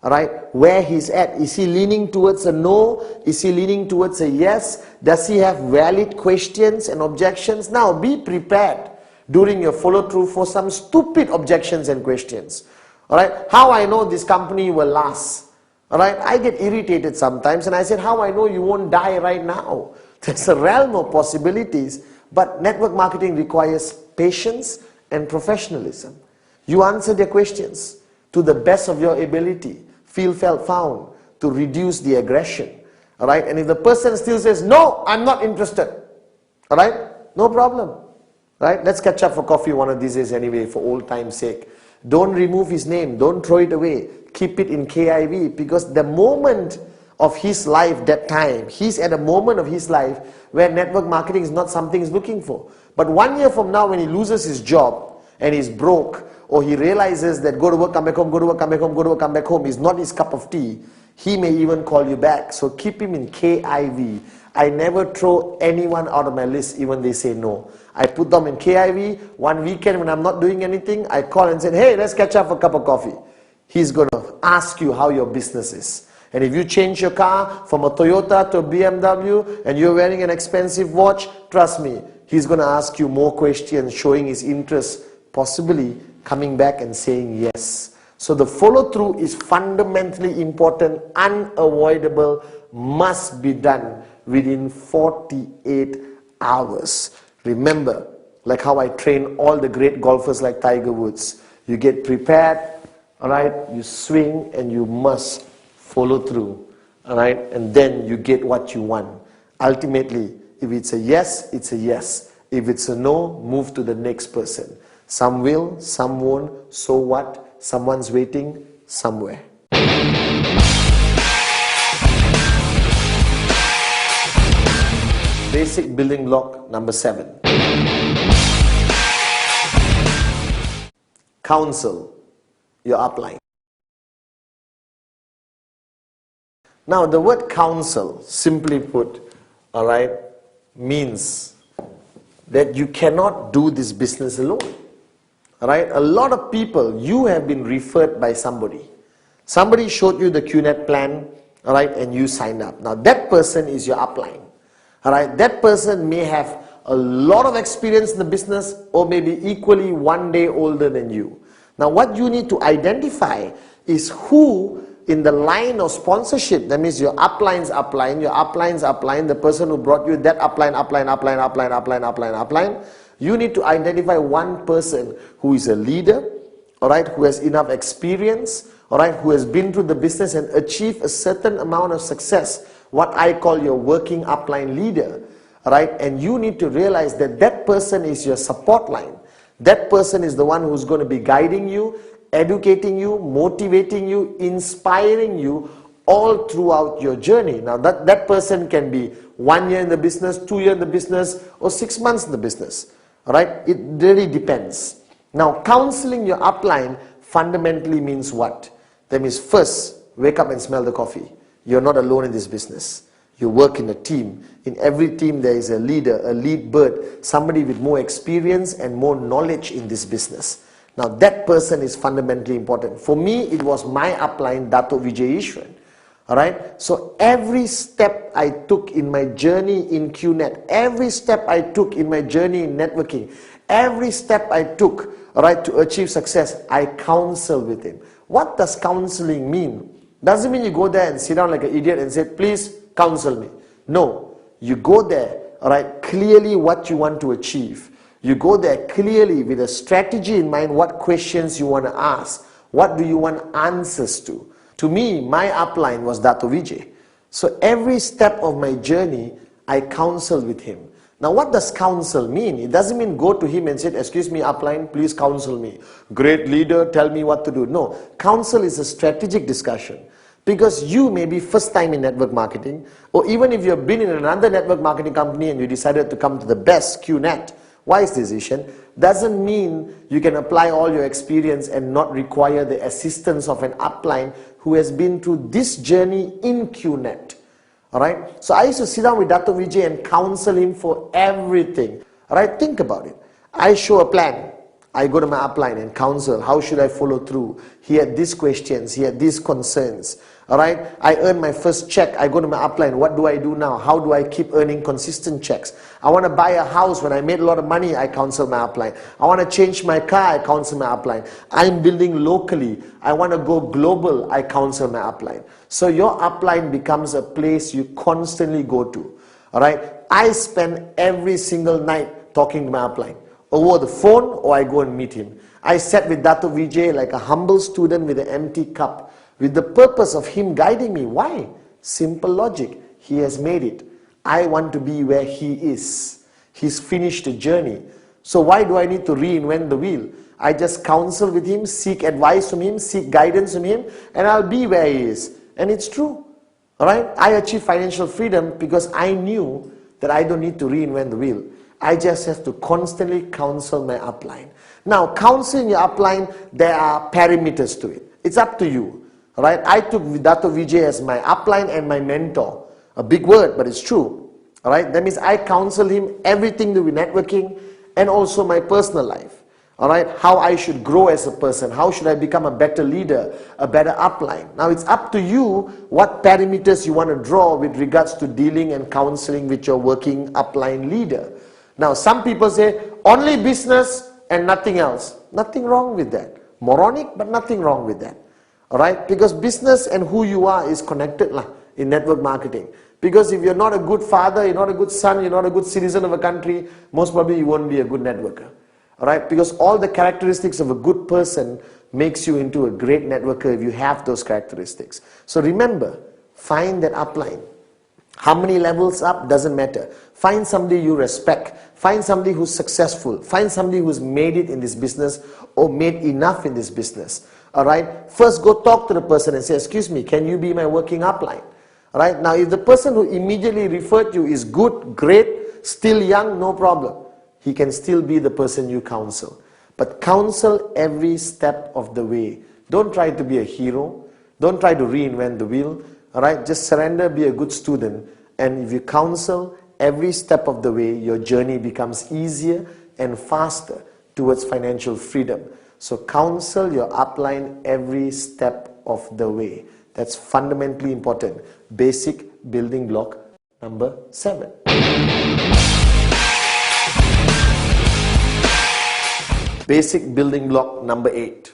alright, where he's at. Is he leaning towards a no? Is he leaning towards a yes? Does he have valid questions and objections? Now be prepared during your follow through for some stupid objections and questions. Alright, how I know this company will last? Alright, I get irritated sometimes and I said, how I know you won't die right now? There's a realm of possibilities, but network marketing requires patience and professionalism. You answer their questions to the best of your ability, feel, felt, found, to reduce the aggression. Alright, and if the person still says, no, I'm not interested, alright, no problem. Right, let's catch up for coffee one of these days anyway, for old time's sake. Don't remove his name, don't throw it away, keep it in KIV, because the moment of his life, that time, he's at a moment of his life where network marketing is not something he's looking for. But 1 year from now, when he loses his job and he's broke, or he realizes that go to work, come back home, go to work, come back home, go to work, come back home is not his cup of tea, he may even call you back. So keep him in KIV. I never throw anyone out of my list even they say no. I put them in KIV. One weekend when I'm not doing anything, I call and say, hey, let's catch up for a cup of coffee. He's going to ask you how your business is. And if you change your car from a Toyota to a BMW and you're wearing an expensive watch, trust me, he's going to ask you more questions, showing his interest, possibly coming back and saying yes. So the follow through is fundamentally important, unavoidable, must be done within 48 hours. Remember, like how I train all the great golfers like Tiger Woods. You get prepared, alright, you swing and you must follow through, alright, and then you get what you want. Ultimately, if it's a yes, it's a yes. If it's a no, move to the next person. Some will, some won't, so what? Someone's waiting somewhere. Basic building block number 7. Counsel your upline. Now, the word counsel, simply put, all right, means that you cannot do this business alone. All right, a lot of people, you have been referred by somebody. Somebody showed you the QNet plan, all right, and you signed up. Now, that person is your upline. All right, that person may have a lot of experience in the business or maybe equally one day older than you. Now, what you need to identify is who in the line of sponsorship, that means your upline's upline, your upline's upline, the person who brought you that upline, you need to identify one person who is a leader, all right, who has enough experience, all right, who has been through the business and achieved a certain amount of success, what I call your working upline leader, all right, and you need to realize that that person is your support line. That person is the one who's going to be guiding you, educating you, motivating you, inspiring you all throughout your journey. Now that person can be 1 year in the business, 2 years in the business, or 6 months in the business. All right, it really depends. Now, counseling your upline fundamentally means what? That means first, wake up and smell the coffee. You're not alone in this business. You work in a team. In every team there is a leader, a lead bird, somebody with more experience and more knowledge in this business. Now that person is fundamentally important. For me, it was my upline, Dato' Vijay Ishwan. Alright, so every step I took in my journey in QNet, every step I took in my journey in networking, every step I took, alright, to achieve success, I counsel with him. What does counseling mean? Doesn't mean you go there and sit down like an idiot and say, please counsel me. No, you go there, alright, clearly what you want to achieve. You go there clearly with a strategy in mind, what questions you want to ask, what do you want answers to. To me, my upline was Dato' Vijay. So every step of my journey, I counsel with him. Now what does counsel mean? It doesn't mean go to him and say, excuse me upline, please counsel me. Great leader, tell me what to do. No, counsel is a strategic discussion. Because you may be first time in network marketing, or even if you've been in another network marketing company and you decided to come to the best QNet, wise decision, doesn't mean you can apply all your experience and not require the assistance of an upline who has been through this journey in QNet. Alright, so I used to sit down with Dato' Vijay and counsel him for everything. Alright, think about it. I show a plan. I go to my upline and counsel, how should I follow through? He had these questions, he had these concerns. Alright, I earn my first check, I go to my upline, what do I do now? How do I keep earning consistent checks? I want to buy a house, when I made a lot of money, I counsel my upline. I want to change my car, I counsel my upline. I'm building locally, I want to go global, I counsel my upline. So your upline becomes a place you constantly go to. Alright, I spend every single night talking to my upline. Over the phone or I go and meet him. I sat with Dato' Vijay like a humble student with an empty cup, with the purpose of him guiding me. Why? Simple logic. He has made it. I want to be where he is. He's finished the journey. So why do I need to reinvent the wheel? I just counsel with him, seek advice from him, seek guidance from him, and I'll be where he is. And it's true. Alright? I achieved financial freedom because I knew that I don't need to reinvent the wheel. I just have to constantly counsel my upline. Now, counseling your upline, there are parameters to it. It's up to you. Alright, I took Dato' Vijay as my upline and my mentor. A big word, but it's true. Alright, that means I counsel him everything to do with networking and also my personal life. Alright, how I should grow as a person, how should I become a better leader, a better upline. Now it's up to you what parameters you want to draw with regards to dealing and counseling with your working upline leader. Now some people say only business and nothing else. Nothing wrong with that. Moronic, but nothing wrong with that. Alright, because business and who you are is connected in network marketing. Because if you're not a good father, you're not a good son, you're not a good citizen of a country, most probably you won't be a good networker. Alright, because all the characteristics of a good person makes you into a great networker if you have those characteristics. So remember, find that upline. How many levels up doesn't matter. Find somebody you respect. Find somebody who's successful. Find somebody who's made it in this business or made enough in this business. Alright, first go talk to the person and say, excuse me, can you be my working upline? Alright, now if the person who immediately referred you is good, great, still young, no problem. He can still be the person you counsel. But counsel every step of the way. Don't try to be a hero. Don't try to reinvent the wheel. all right, just surrender, be a good student, and if you counsel every step of the way, your journey becomes easier and faster towards financial freedom. So counsel your upline every step of the way. That's fundamentally important. Basic building block number 7. Basic building block number 8.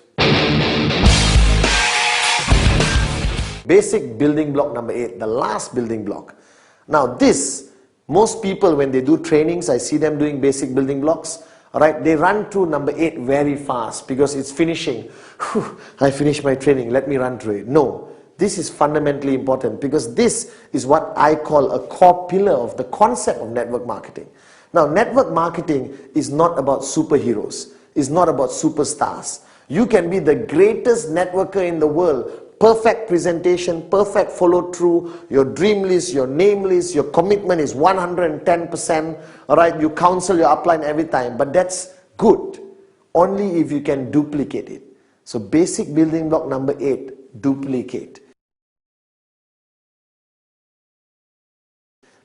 Basic building block number 8, the last building block. Now this, most people when they do trainings, I see them doing basic building blocks, alright, they run through number 8 very fast because it's finishing. Whew, I finished my training, let me run through it. No, this is fundamentally important because this is what I call a core pillar of the concept of network marketing. Now, network marketing is not about superheroes. It's not about superstars. You can be the greatest networker in the world. Perfect presentation, perfect follow through, your dream list, your name list, your commitment is 110%, alright, you counsel your upline every time, but that's good, only if you can duplicate it. So basic building block number 8, duplicate.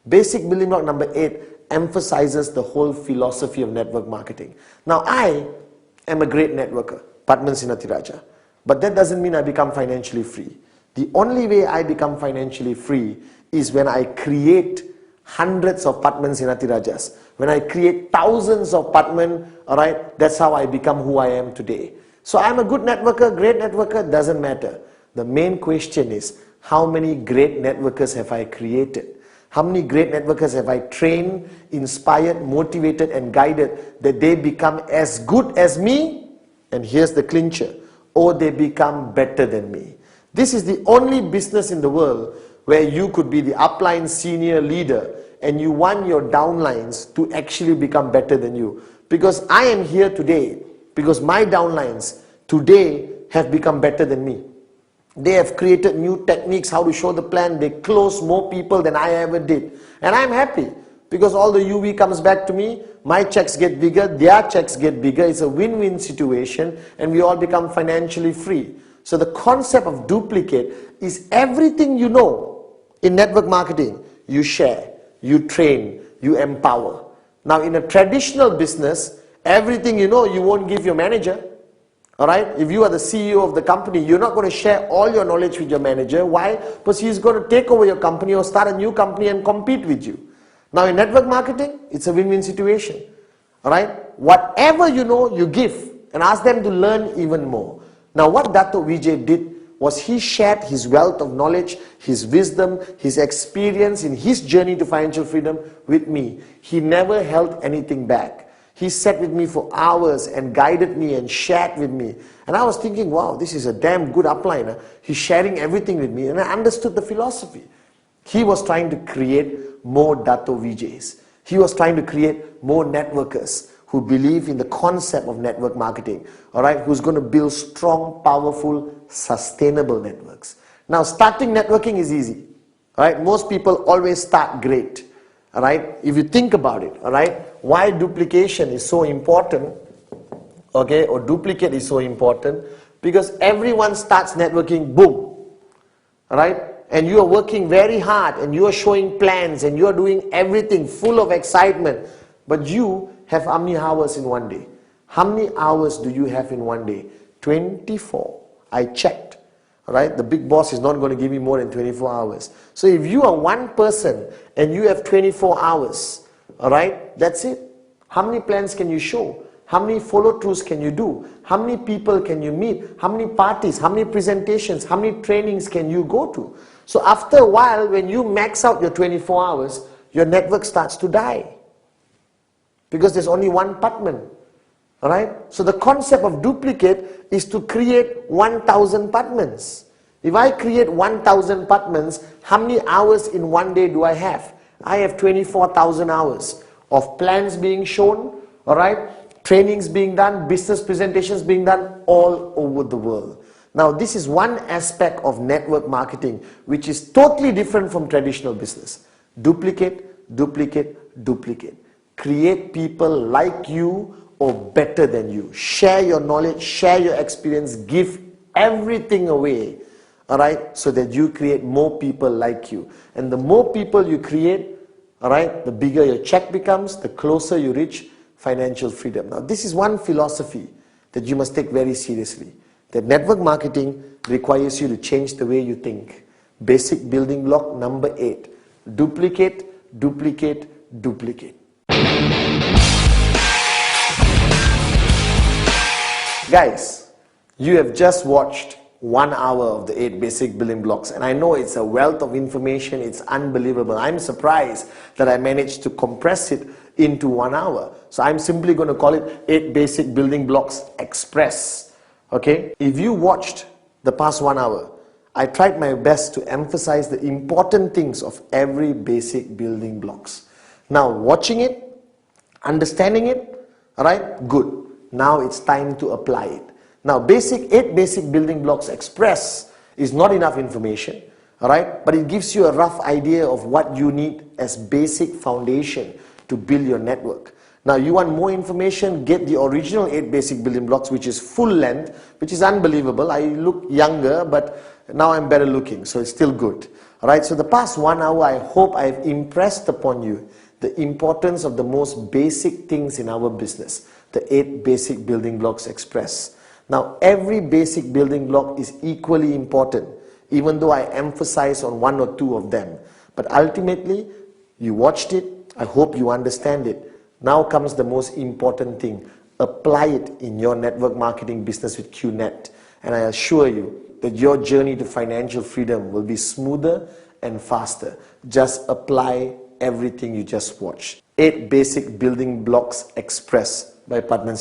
Basic building block number 8 emphasizes the whole philosophy of network marketing. Now I am a great networker, Pathman Sinatiraja. But that doesn't mean I become financially free. The only way I become financially free is when I create hundreds of Pathman Sinatirajas. When I create thousands of Pathman, alright, that's how I become who I am today. So I'm a good networker, great networker, doesn't matter. The main question is, how many great networkers have I created? How many great networkers have I trained, inspired, motivated and guided that they become as good as me? And here's the clincher. Or they become better than me. This is the only business in the world where you could be the upline senior leader and you want your downlines to actually become better than you. Because I am here today because my downlines today have become better than me. They have created new techniques, how to show the plan. They close more people than I ever did. And I'm happy because all the UV comes back to me. My checks get bigger, their checks get bigger. It's a win-win situation and we all become financially free. So the concept of duplicate is everything you know in network marketing. You share, you train, you empower. Now in a traditional business, everything you know you won't give your manager. Alright, if you are the CEO of the company, you're not going to share all your knowledge with your manager. Why? Because he's going to take over your company or start a new company and compete with you. Now in network marketing, it's a win-win situation. Alright, whatever you know, you give and ask them to learn even more. Now what Dato' Vijay did was he shared his wealth of knowledge, his wisdom, his experience in his journey to financial freedom with me. He never held anything back. He sat with me for hours and guided me and shared with me. And I was thinking, wow, this is a damn good upliner. He's sharing everything with me and I understood the philosophy. He was trying to create more Dato' Vijay's. He was trying to create more networkers who believe in the concept of network marketing, alright, who's going to build strong, powerful, sustainable networks. Now, starting networking is easy, alright, most people always start great, alright, if you think about it, alright, why duplication is so important, okay, or duplicate is so important, because everyone starts networking, boom, alright, and you are working very hard and you are showing plans and you are doing everything full of excitement, but you have how many hours in one day? How many hours do you have in one day? 24. I checked. Alright, the big boss is not going to give me more than 24 hours. So if you are one person and you have 24 hours, alright, that's it. How many plans can you show? How many follow-throughs can you do? How many people can you meet? How many parties? How many presentations? How many trainings can you go to? So after a while, when you max out your 24 hours, your network starts to die. Because there's only one Pathman. Alright? So the concept of duplicate is to create 1,000 Pathmans. If I create 1,000 Pathmans, how many hours in one day do I have? I have 24,000 hours of plans being shown, alright? Trainings being done, business presentations being done all over the world. Now this is one aspect of network marketing which is totally different from traditional business. Duplicate, duplicate, duplicate. Create people like you or better than you. Share your knowledge, share your experience, give everything away. all right, so that you create more people like you. And the more people you create, all right, the bigger your check becomes, the closer you reach financial freedom. Now, this is one philosophy that you must take very seriously. That network marketing requires you to change the way you think. Basic building block number 8. Duplicate, duplicate, duplicate. Guys, you have just watched 1 hour of the 8 basic building blocks, and I know it's a wealth of information. It's unbelievable. I'm surprised that I managed to compress it into 1 hour. So I'm simply going to call it 8 basic building blocks express. Okay? If you watched the past 1 hour, I tried my best to emphasize the important things of every basic building blocks. Now, watching it, understanding it, alright, good. Now it's time to apply it. Now, 8 basic building blocks express is not enough information, alright, but it gives you a rough idea of what you need as basic foundation to build your network. Now, you want more information, get the original 8 basic building blocks, which is full length, which is unbelievable. I look younger, but now I'm better looking, so it's still good. Alright, so the past 1 hour, I hope I've impressed upon you the importance of the most basic things in our business, the 8 basic building blocks express. Now, every basic building block is equally important, even though I emphasize on 1 or 2 of them. But ultimately, you watched it, I hope you understand it. Now comes the most important thing. Apply it in your network marketing business with QNet. And I assure you that your journey to financial freedom will be smoother and faster. Just apply everything you just watched. 8 basic building blocks express by Pathman.